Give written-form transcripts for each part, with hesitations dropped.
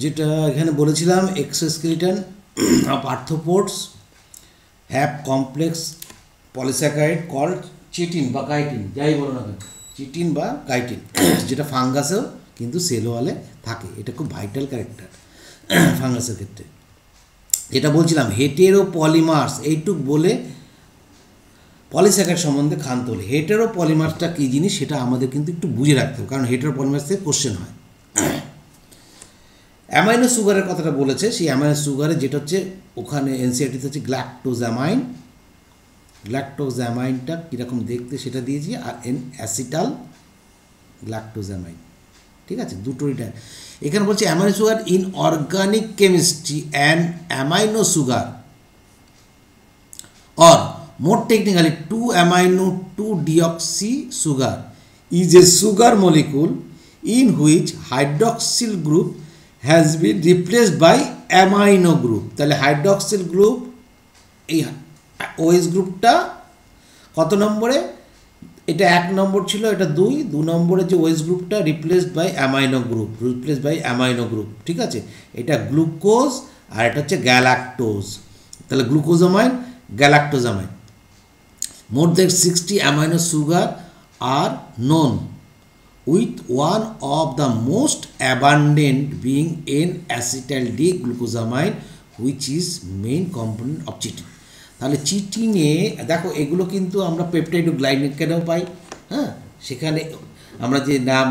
যেটা এখানে বলেছিলাম exoskeleton of arthropods have complex polysaccharide called chitin বা কাইটিন, যাই বলো না কেন, চিটিন বা কাইটিন, যেটা ফাঙ্গাসেও কিন্তু সেল ওয়ালে থাকে। এটা খুব ভাইটাল ক্যারেক্টার ফাঙ্গাসের ক্ষেত্রে। যেটা বলছিলাম হেটেরো পলিমার্স, এইটুক বলে পলিস্যাকারাইড সম্বন্ধে ক্ষান্ত হলে হেটেরো পলিমার্সটা কী জিনিস সেটা আমাদের কিন্তু একটু বুঝে রাখতে হবে, কারণ হেটেরো পলিমার্স থেকে কোশ্চেন হয়। অ্যামাইনো সুগারের কথাটা বলেছে, সেই অ্যামাইনো সুগারে যেটা হচ্ছে ওখানে এনসিআরটিতে হচ্ছে গ্ল্যাকটোজামাইন। গ্ল্যাকটোজামাইনটা কীরকম দেখতে সেটা দিয়েছি, আর অ্যাসিটাল গ্ল্যাকটোজামাইন, ঠিক আছে, দুটোই। এখানে বলছে amino sugar in organic chemistry and amino sugar or more technically 2-amino 2-deoxy sugar is a sugar molecule in which hydroxyl group has been replaced by amino group। তাহলে হাইড্রক্সিল গ্রুপ, এই OH গ্রুপটা কত নম্বরে, এটা 1 নম্বর ছিল, এটা 2 নম্বরে যে OH গ্রুপটা রিপ্লেসড বাই অ্যামাইনো গ্রুপ, ঠিক আছে। এটা গ্লুকোজ আর এটা হচ্ছে গ্যালাক্টোজ। তাহলে গ্লুকোজামাইন, galactosamine. More than 60 amino sugar are known, with one of the most abundant being N-acetyl D-glucosamine, which is main component of chitin। তাহলে চিটিনে দেখো এগুলো কিন্তু আমরা পেপটাইড ও গ্লাইকেডেও পাই, হ্যাঁ, সেখানে আমরা যে নাম,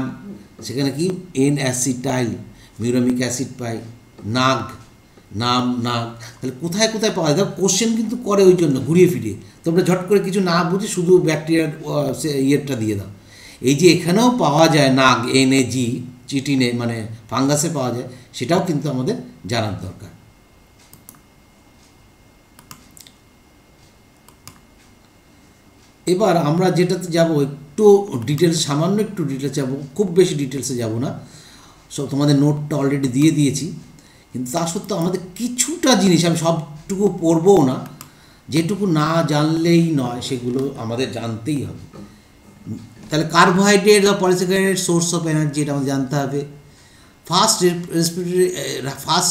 সেখানে কি N-acetyl মিউরামিক অ্যাসিড পাই, নাগ, তাহলে কোথায় কোথায় পাওয়া যায় কোশ্চেন কিন্তু করে, ওই জন্য ঘুরিয়ে ফিরিয়ে তোমরা ঝট করে কিছু না বুঝে শুধু ব্যাকটেরিয়ার ইয়েটা দিয়ে দাও। এই যে এখানেও পাওয়া যায় নাগ, NAG, চিটিনে মানে ফাঙ্গাসে পাওয়া যায়, সেটাও কিন্তু আমাদের জানার দরকার। এবার আমরা যেটাতে যাব একটু ডিটেলস, সামান্য একটু ডিটেলস যাব, খুব বেশি ডিটেলসে যাব না। সো তোমাদের নোটটা অলরেডি দিয়ে দিয়েছি, কিন্তু তা সত্ত্বেও আমাদের কিছুটা জিনিস, আমি সবটুকু পড়বও না, যেটুকু না জানলেই নয় সেগুলো আমাদের জানতেই হবে। তাহলে কার্বোহাইড্রেট বা পলিস্যাকারাইড সোর্স অফ এনার্জি, এটা আমাদের জানতে হবে। ফার্স্ট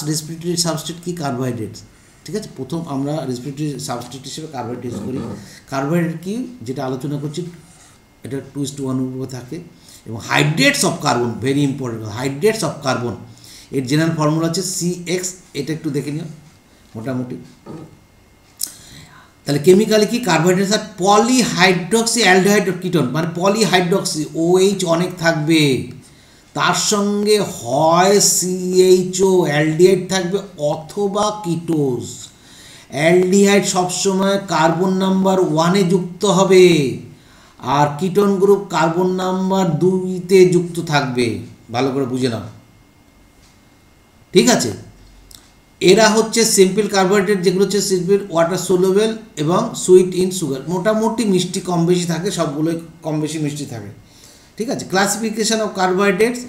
রেসপিরেটরি সাবস্ট্রেট কি, কার্বোহাইড্রেটস, ঠিক আছে। প্রথম আমরা রেসপিরেটরি সাবস্ট্রেট হিসেবে কার্বোহাইড্রেট ইউজ করি। কার্বোহাইড্রেট কি যেটা আলোচনা করছি, এটা 2:1 উপরে থাকে। এবং hydrates of carbon, very important, hydrates of carbon, এর জেনারেল ফর্মুলা হচ্ছে CX, এটা একটু দেখে নিও মোটামুটি। তাহলে কেমিক্যালি কি, কার্বোহাইড্রেটস আর পলিহাইড্রক্সি অ্যালডিহাইড কিটোন, মানে পলিহাইড্রক্সি OH অনেক থাকবে, তার সঙ্গে হয় CHO অ্যালডিহাইড থাকবে অথবা কিটোজ। অ্যালডিহাইড সবসময় কার্বন নাম্বার 1-এ যুক্ত হবে, আর কিটোন গ্রুপ কার্বন নাম্বার 2-তে যুক্ত থাকবে, ভালো করে বুঝে নাও, ঠিক আছে। এরা হচ্ছে সিম্পল কার্বোহাইড্রেট, যেগুলো হচ্ছে সিম্পল ওয়াটার সলুবেল এবং সুইট ইন সুগার, মোটামুটি মিষ্টি কম বেশি থাকে, সবগুলোই কম বেশি মিষ্টি থাকে, ঠিক আছে। ক্লাসিফিকেশন অফ কার্বোহাইড্রেটস,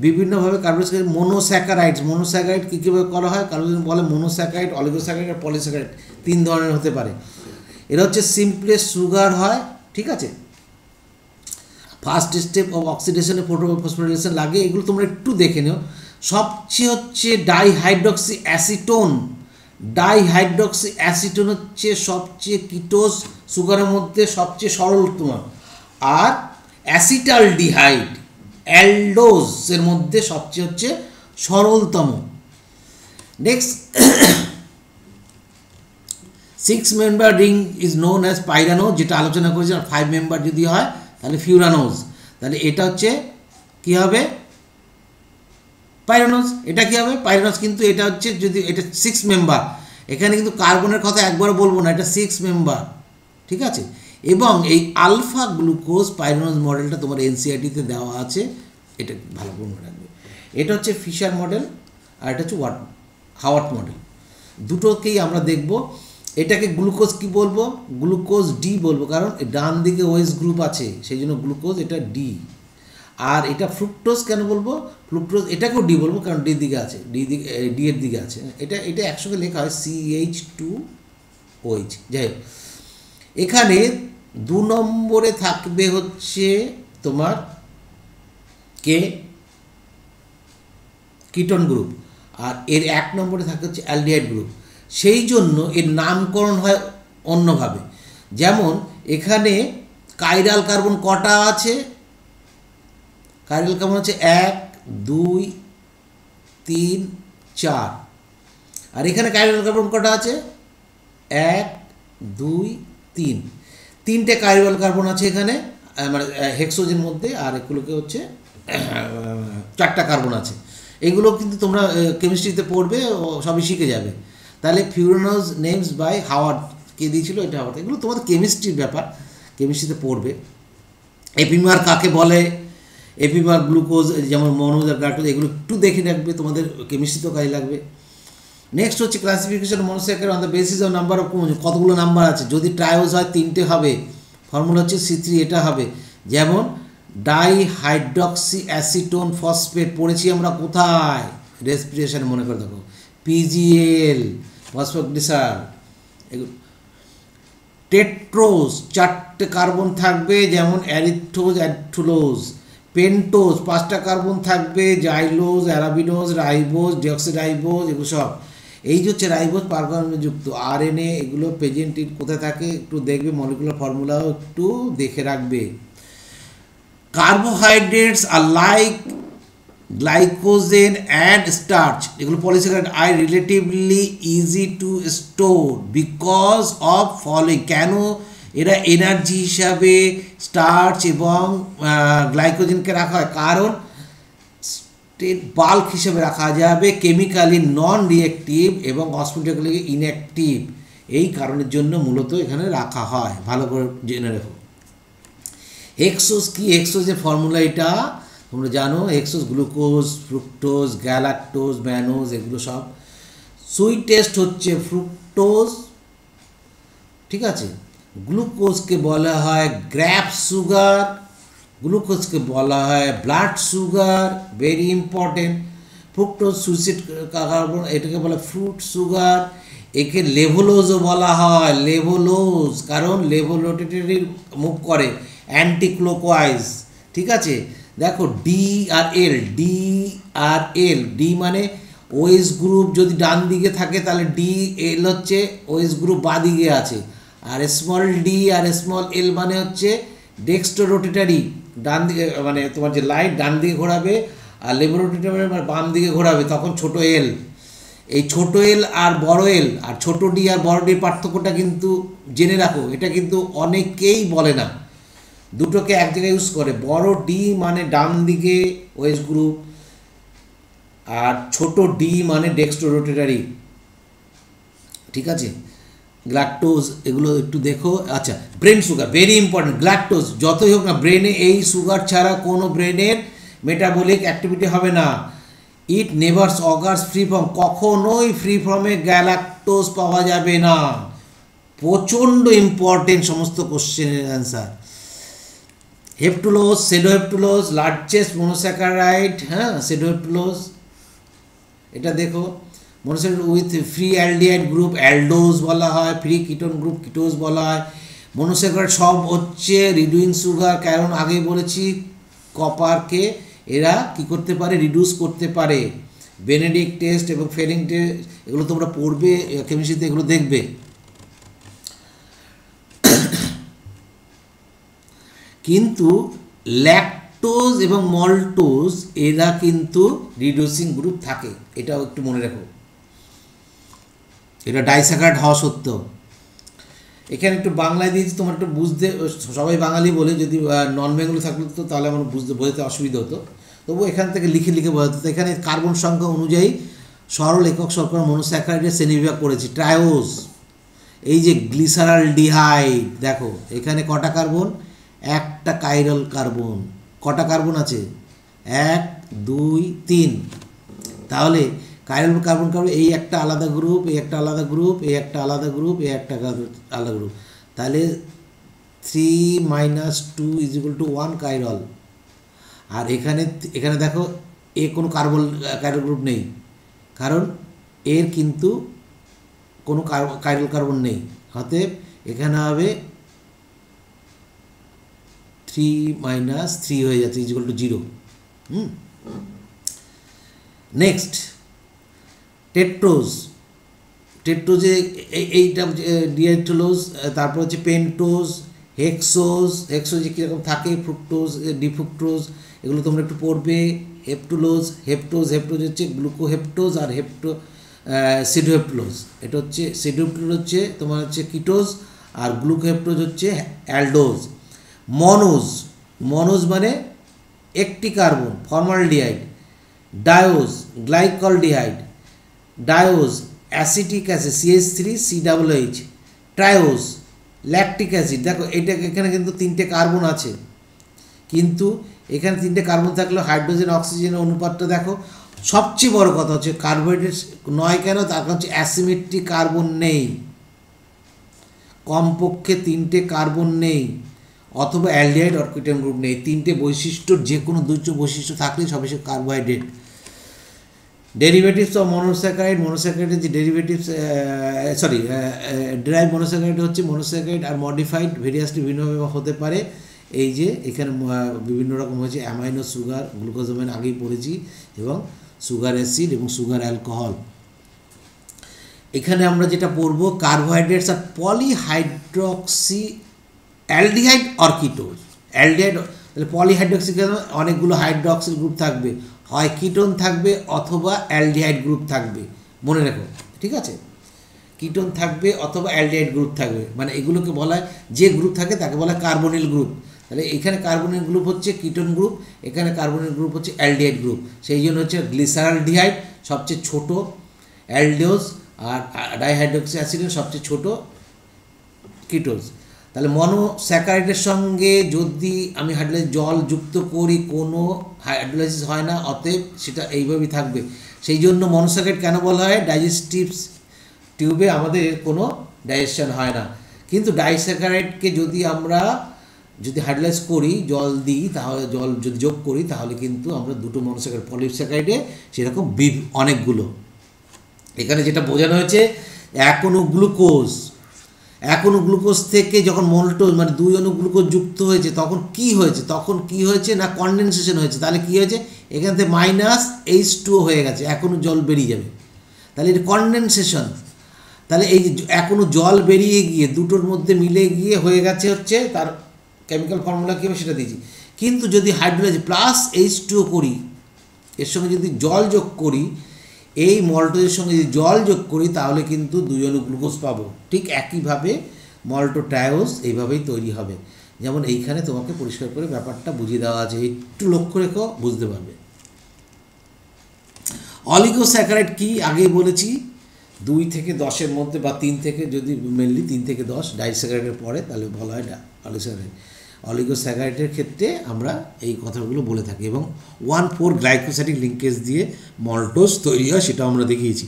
বিভিন্নভাবে কার্বোহাইড্রেট, মোনোস্যাকারাইড কী কীভাবে করা হয়, কারণ বলে মোনোস্যাকারাইড, অলিগোস্যাকারাইড আর পলিস্যাকারাইড 3 ধরনের হতে পারে। এরা হচ্ছে সিম্পলেস্ট সুগার হয়, ঠিক আছে। ফার্স্ট স্টেপ অফ অক্সিডেশনে ফসফোরিলেশন লাগে, এগুলো তোমরা একটু দেখে নিও। সবচেয়ে হচ্ছে ডাইহাইড্রক্সি অ্যাসিটোন হচ্ছে সবচেয়ে কিটোজ সুগারের মধ্যে সবচেয়ে সরলতম, আর অ্যাসিটালডিহাইড অ্যালডোজের মধ্যে সবচেয়ে হচ্ছে সরলতম। Next, 6 member ring is known as pyranose, যেটা আলোচনা করেছি। আর 5 মেম্বার যদি হয় তাহলে ফিউরানোজ। তাহলে এটা হচ্ছে কী হবে, পাইরানোজ। এটা কী হবে, পাইরানোজ। কিন্তু এটা হচ্ছে যদি এটা 6 মেম্বার, এখানে কিন্তু কার্বনের কথা একবারও বলবো না, এটা 6 মেম্বার, ঠিক আছে। এবং এই আলফা গ্লুকোজ পাইরানোজ মডেলটা তোমার NCERT-তে দেওয়া আছে, এটা ভালো করে মনে রাখবে। এটা হচ্ছে ফিশার মডেল, আর এটা হচ্ছে হাওয়ার্ড মডেল, দুটোকেই আমরা দেখব। এটাকে গ্লুকোজ কি বলবো, গ্লুকোজ ডি বলবো, কারণ ডান দিকে OH গ্রুপ আছে, সেই জন্য গ্লুকোজ, এটা ডি। আর এটা ফ্রুক্টোজ কেন বলবো, ফ্রুক্টোজ এটাকেও ডি বলবো, কারণ ডি দিকে আছে, ডি এর দিকে আছে। এটা একসঙ্গে লেখা হয় CH2OH। যাই হোক, এখানে 2 নম্বরে থাকবে হচ্ছে তোমার কে, কিটোন গ্রুপ, আর এর 1 নম্বরে থাকে হচ্ছে অ্যালডিহাইড গ্রুপ। সেই জন্য এর নামকরণ হয় অন্যভাবে। যেমন এখানে কাইরাল কার্বন কটা আছে? কাইরাল কার্বন হচ্ছে 1 2 3 4। আর এখানে কাইরাল কার্বন কটা আছে? 1 2 3। 3টে কাইরাল কার্বন আছে এখানে, মানে হেক্সোজেন মধ্যে, আর এগুলোকে হচ্ছে 4টা কার্বন আছে। এগুলো কিন্তু তোমরা কেমিস্ট্রিতে পড়বে, সবই শিখে যাবে। তাহলে ফিউরানোজ নেমস বাই হাওয়ার্ড, কে দিয়েছিল? এটা হাওয়ার্ড। এগুলো তোমাদের কেমিস্ট্রির ব্যাপার, কেমিস্ট্রিতে পড়বে। এপিমার কাকে বলে, এপিমার গ্লুকোজ, যেমন মনোজ আর গ্লাকটোজ, এগুলো একটু দেখে রাখবে, তোমাদের কেমিস্ট্রিতেও কাজে লাগবে। নেক্সট হচ্ছে classification monosaccharide on the basis of number of chromosome. কতগুলো নাম্বার আছে? যদি ট্রায়োজ হয় 3টে হবে, ফর্মুলা হচ্ছে C3, এটা হবে। যেমন ডাইহাইড্রক্সি অ্যাসিটোন ফসফেট পড়েছি আমরা কোথায়? রেসপিরেশন, মনে করে দেখো, PGL ফসফোগ্লিসার। এগুলো টেট্রোজ 4টে কার্বন থাকবে, যেমন অ্যারিথ্রোজ অ্যাডথুলোজ। পেন্টোজ 5টা কার্বন থাকবে, জাইলোজ অ্যারাবিনোজ রাইবোজ ডিঅক্সিরাইবোজ, এগুলো সব। এই যে হচ্ছে রাইবোজ পারমাণবিকযুক্ত RNA, এগুলো প্রেজেন্ট কোথায় থাকে একটু দেখবে, মলিকুলার ফর্মুলাও একটু দেখে রাখবে। Carbohydrates are like glycogen and starch, এগুলো polysaccharide are relatively easy to store because of following. কেন এরা এনার্জি হিসাবে স্টার্চ এবং গ্লাইকোজেনকে রাখা হয়? কারণ বাল্ক হিসেবে রাখা যাবে, কেমিক্যালি নন রিয়েক্টিভ এবং অসমোটিক্যালি ইনঅ্যাক্টিভ, এই কারণের জন্য মূলত এখানে রাখা হয়। ভালো করে জেনে রাখো। হেক্সোজ কি? হেক্সোজের ফর্মুলা এটা তোমরা জানো। Hexose glucose, fructose, galactose, mannose, এগুলো সব। সুইটেস্ট হচ্ছে ফ্রুক্টোজ, ঠিক আছে। গ্লুকোজকে বলা হয় গ্র্যাপ সুগার, গ্লুকোজকে বলা হয় blood sugar, very important. Fructose sweet carbon, এটাকে বলা ফ্রুট সুগার। একে লেভোলোজও বলা হয়, লেভোলোজ, কারণ লেভোলোটেটরি মুভ করে, অ্যান্টিক্লোকওয়াইজ, ঠিক আছে। দেখো ডি আর এল, ডি আর এল, ডি মানে ওএস গ্রুপ যদি ডান দিকে থাকে তাহলে ডি, এল হচ্ছে ওএস গ্রুপ বাঁ দিকে আছে। আর স্মল ডি আর স্মল এল মানে হচ্ছে ডেক্সট্রোরোটেটারি, ডান দিকে, মানে তোমার যে লাইট ডান দিকে ঘোরাবে, আর লেভোরোটেটারি মানে বাম দিকে ঘোরাবে, তখন ছোট এল। এই ছোট এল আর বড় এল, আর ছোট ডি আর বড় ডির পার্থক্যটা কিন্তু জেনে রাখো, এটা কিন্তু অনেকেই বলে না, দুটোকে এক জায়গায় ইউজ করে। বড় ডি মানে ডান দিকে ওএস গ্রুপ, আর ছোট ডি মানে ডেক্সট্রোরোটেটারি, ঠিক আছে। গ্ল্যাকটোজ, এগুলো একটু দেখো। আচ্ছা, ব্রেন সুগার ভেরি ইম্পর্টেন্ট। গ্ল্যাকটোজ যতই হোক না, ব্রেনে এই সুগার ছাড়া কোনো ব্রেনের মেটাবলিক অ্যাক্টিভিটি হবে না। ইট নেভার্স অগার্স ফ্রি ফ্রম, কখনোই ফ্রি ফ্রমে গ্যালাক্টোজ পাওয়া যাবে না। প্রচণ্ড ইম্পর্টেন্ট সমস্ত কোশ্চেনের অ্যান্সার। হেপটুলোজ, সেডোহেপটুলোজ লার্জেস্ট মনোস্যাকারাইড, হ্যাঁ সেডোহেপটুলোজ, এটা দেখো। Monosaccharide with free aldehyde group aldose বলা হয়, ফ্রি কিটোন গ্রুপ কিটোজ বলা হয়। মনোস্যাকারাইড সব হচ্ছে রিডিউইং সুগার, কারণ আগে বলেছি কপারকে এরা কি করতে পারে, রিডিউস করতে পারে। বেনেডিক্ট টেস্ট এবং ফেলিং টেস্ট, এগুলো তোমরা পড়বে কেমিস্ট্রিতে, এগুলো দেখবে। কিন্তু ল্যাকটোজ এবং মল্টোজ এরা কিন্তু রিডিউসিং গ্রুপ থাকে, এটাও একটু মনে রাখো। এটা ডাইস্যাকারাইড হওয়া সত্ত্বেও। এখানে একটু বাংলায় দিয়েছি, তোমার একটু বুঝতে, সবাই বাঙালি বলে, যদি নন বেঙ্গলি থাকলে তো তাহলে আমার বোঝাতে অসুবিধা হতো, তবু এখান থেকে লিখে লিখে বোঝাতে হতো। এখানে কার্বন সংখ্যা অনুযায়ী সরল একক শর্করা মনোস্যাকারাইডের শ্রেণীবিভাগ করেছি। ট্রায়োজ, এই যে গ্লিসারালডিহাইড, দেখো এখানে কটা কার্বন? একটা কাইরাল কার্বন। কটা কার্বন আছে? 1 2 3। তাহলে কাইরাল কার্বন কার্বন, এই একটা আলাদা গ্রুপ, এই একটা আলাদা গ্রুপ, এই একটা আলাদা গ্রুপ, এই একটা আলাদা গ্রুপ। তাহলে 3 - 2 = 1 কাইরাল। আর এখানে দেখো এ কোনো কাইরাল গ্রুপ নেই, কারণ এর কিন্তু কোনো কাইরাল কার্বন নেই। অতএব এখানে হবে 3 - 3 হয়ে যাচ্ছে, = 0। নেক্সট টেট্রোজ, টেট্রোজে এইটা ডিএক্টোলোজ, তারপর হচ্ছে পেন্টোজ, হেক্সোজ, হেক্সোজে কীরকম থাকে, ফ্রুক্টোজ, ডিফ্রুক্টোজ, এগুলো তোমরা একটু পড়বে। হেপ্টোলোজ, হেপ্টোজ, হেপ্টোজ হচ্ছে গ্লুকোহেপ্টোজ আর সিডোহেপ্টোজ। এটা হচ্ছে সিডোহেপ্টোজ হচ্ছে তোমার হচ্ছে কিটোজ, আর গ্লুকোহেপ্টোজ হচ্ছে অ্যালডোজ। মনোজ, মনোজ মানে একটি carbon, formaldehyde. Diose, glycolaldehyde. Diose, acetic acid, CH3COOH। Triose, lactic acid. দেখো এটা এখানে কিন্তু 3টে কার্বন আছে, কিন্তু এখানে 3টে কার্বন থাকলেও হাইড্রোজেন অক্সিজেনের অনুপাতটা দেখো। সবচেয়ে বড় কথা হচ্ছে কার্বোহাইড্রেট নয় কেন, তার কারণ হচ্ছে অ্যাসিমেট্রিক কার্বন নেই, কমপক্ষে 3টে কার্বন নেই, অথবা অ্যালডিহাইড অর কিটোন গ্রুপ নেই। 3টে বৈশিষ্ট্যর যে কোনো 2টো বৈশিষ্ট্য থাকলেই সব কিছু কার্বোহাইড্রেট। ডেরিভেটিভস অফ মনোস্যাকারাইড, মনোস্যাকারাইডের যে ডেরিভেটিভস ডেরাইভ মনোস্যাকারাইড হচ্ছে মনোস্যাকারাইড আর মডিফাইড ভেরিয়াসলি বিভিন্নভাবে হতে পারে। এই যে এখানে বিভিন্ন রকম হয়েছে, অ্যামাইনো সুগার, গ্লুকোজামাইন আগেই পড়েছি, এবং সুগার অ্যাসিড এবং সুগার অ্যালকোহল। এখানে আমরা যেটা পড়বো কার্বোহাইড্রেটস আর polyhydroxy aldehyde or ketose. Aldehyde তাহলে পলিহাইড্রক্সি অনেকগুলো হাইড্রক্সিল গ্রুপ থাকবে, হয় কিটোন থাকবে অথবা অ্যালডিহাইড গ্রুপ থাকবে, মনে রাখো, ঠিক আছে? কিটোন থাকবে অথবা অ্যালডিহাইড গ্রুপ থাকবে, মানে এগুলোকে বলা হয়, যে গ্রুপ থাকে তাকে বলা হয় কার্বনিল গ্রুপ। তাহলে এখানে কার্বনিল গ্রুপ হচ্ছে কিটোন গ্রুপ, এখানে কার্বনিল গ্রুপ হচ্ছে অ্যালডিহাইড গ্রুপ। সেই জন্য হচ্ছে গ্লিসারলডিহাইড সবচেয়ে ছোট, অ্যালডোজ আর ডাইহাইড্রক্সি অ্যাসিডের সবচেয়ে ছোট কিটোজ। তাহলে মনোস্যাকারাইডের সঙ্গে যদি আমি হাইড্রোলাইজ জল যুক্ত করি, কোনো হাইড্রোলাইসিস হয় না, অতএব সেটা এইভাবেই থাকবে। সেই জন্য মনোস্যাকারাইড কেন বলা হয়, ডাইজেস্টিভস টিউবে আমাদের কোনো ডাইজেশন হয় না। কিন্তু ডাইস্যাকারাইডকে যদি হাইড্রোলাইজ করি, জল দিই, তাহলে জল যদি যোগ করি, তাহলে কিন্তু আমরা 2টো মনোস্যাকারাইড, পলিস্যাকারাইডে সেরকম অনেকগুলো। এখানে যেটা বোঝানো হয়েছে, এক অণু গ্লুকোজ থেকে যখন মল্টোজ মানে 2 অণু গ্লুকোজ যুক্ত হয়েছে, তখন কি হয়েছে না কনডেনসেশন হয়েছে। তাহলে কি হয়েছে, এখান থেকে -H2O হয়ে গেছে, এক অণু জল বেরিয়ে যাবে, তাহলে এটা কনডেনসেশন। তাহলে এই যে এক অণু জল বেরিয়ে গিয়ে দুটোর মধ্যে মিলে গিয়ে হয়ে গেছে হচ্ছে তার কেমিক্যাল ফর্মুলা কী হবে সেটা দিয়েছি। কিন্তু যদি হাইড্রোলাইজ +H2O করি, এর সঙ্গে যদি জল যোগ করি, এই মল্টোজের সঙ্গে যদি জল যোগ করি, তাহলে কিন্তু 2 অণু গ্লুকোজ পাবো। ঠিক একইভাবে মল্টোট্রায়োজ এইভাবেই তৈরি হবে। যেমন এইখানে তোমাকে পরিষ্কার করে ব্যাপারটা বুঝিয়ে দেওয়া আছে, একটু লক্ষ্য রেখো, বুঝতে পারবে। অলিগোস্যাকারাইড কি আগেই বলেছি, 2 থেকে 10-এর মধ্যে, বা 3 থেকে, যদি মেনলি 3 থেকে 10 ডাইস্যাকারাইডের পরে, তাহলে বলা হয় অলিগোস্যাকারাইড। অলিগোস্যাকারাইডের ক্ষেত্রে আমরা এই কথাগুলো বলে থাকি, এবং 1,4 গ্লাইকোসাইডিক লিঙ্কেজ দিয়ে মল্টোজ তৈরি হয়, সেটাও আমরা দেখিয়েছি।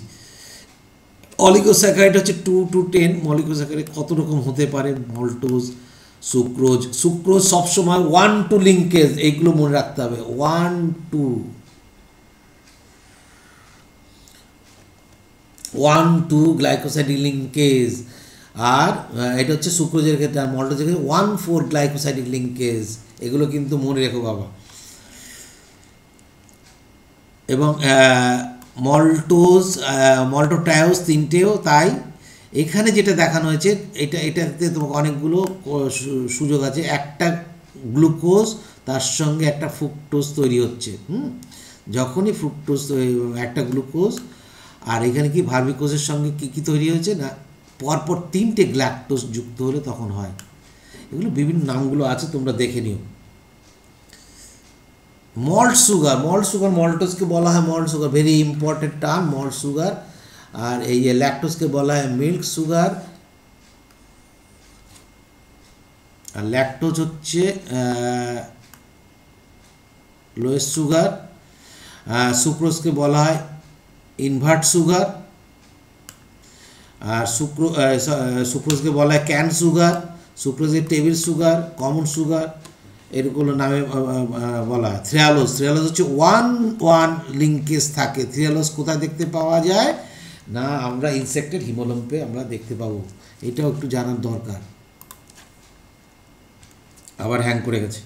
অলিগোস্যাকারাইড হচ্ছে 2 to 10। অলিগোস্যাকারাইড কত রকম হতে পারে, মল্টোজ, সুক্রোজ সবসময় 1-2 লিঙ্কেজ, এইগুলো মনে রাখতে হবে, 1-2 গ্লাইকোসাইডিক লিঙ্কেজ। আর এটা হচ্ছে সুক্রোজের ক্ষেত্রে, আর মল্টোজের ক্ষেত্রে 1,4 গ্লাইকোসাইডিক লিঙ্কেজ। এগুলো কিন্তু মনে রেখো বাবা। এবং মল্টোট্রায়োজ 3টেও তাই। এখানে যেটা দেখানো হয়েছে, এটাতে তোমাকে অনেকগুলো সুযোগ আছে। একটা গ্লুকোজ, তার সঙ্গে একটা ফ্রুক্টোজ তৈরি হচ্ছে। যখনই ফ্রুক্টোজ একটা গ্লুকোজ, আর এখানে কি ভার্মিকোজের সঙ্গে কী তৈরি হয়েছে না, পরপর 3টে গ্ল্যাকটোজ যুক্ত হলে তখন হয়। এগুলো বিভিন্ন নামগুলো আছে, তোমরা দেখে নিও। মল্টোজকে বলা হয় malt sugar, very important term, malt sugar. আর এই ল্যাকটোজকে বলা হয় মিল্ক সুগার, আর ল্যাকটোজ হচ্ছে লোয়েস্ট সুগার। সুক্রোজকে বলা হয় ইনভার্ট সুগার, আর সুক্রোজকে বলা হয় ক্যান সুগার, সুক্রোজের টেবিল সুগার, কমন সুগার, এরগুলো নামে বলা হয়। থ্রিয়ালোজ হচ্ছে 1-1 লিঙ্কেজ থাকে। থ্রিয়ালোজ কোথায় দেখতে পাওয়া যায় না, আমরা ইনসেক্টের হিমোলম্পে আমরা দেখতে পাবো, এটাও একটু জানার দরকার। আবার হ্যাং করে গেছে।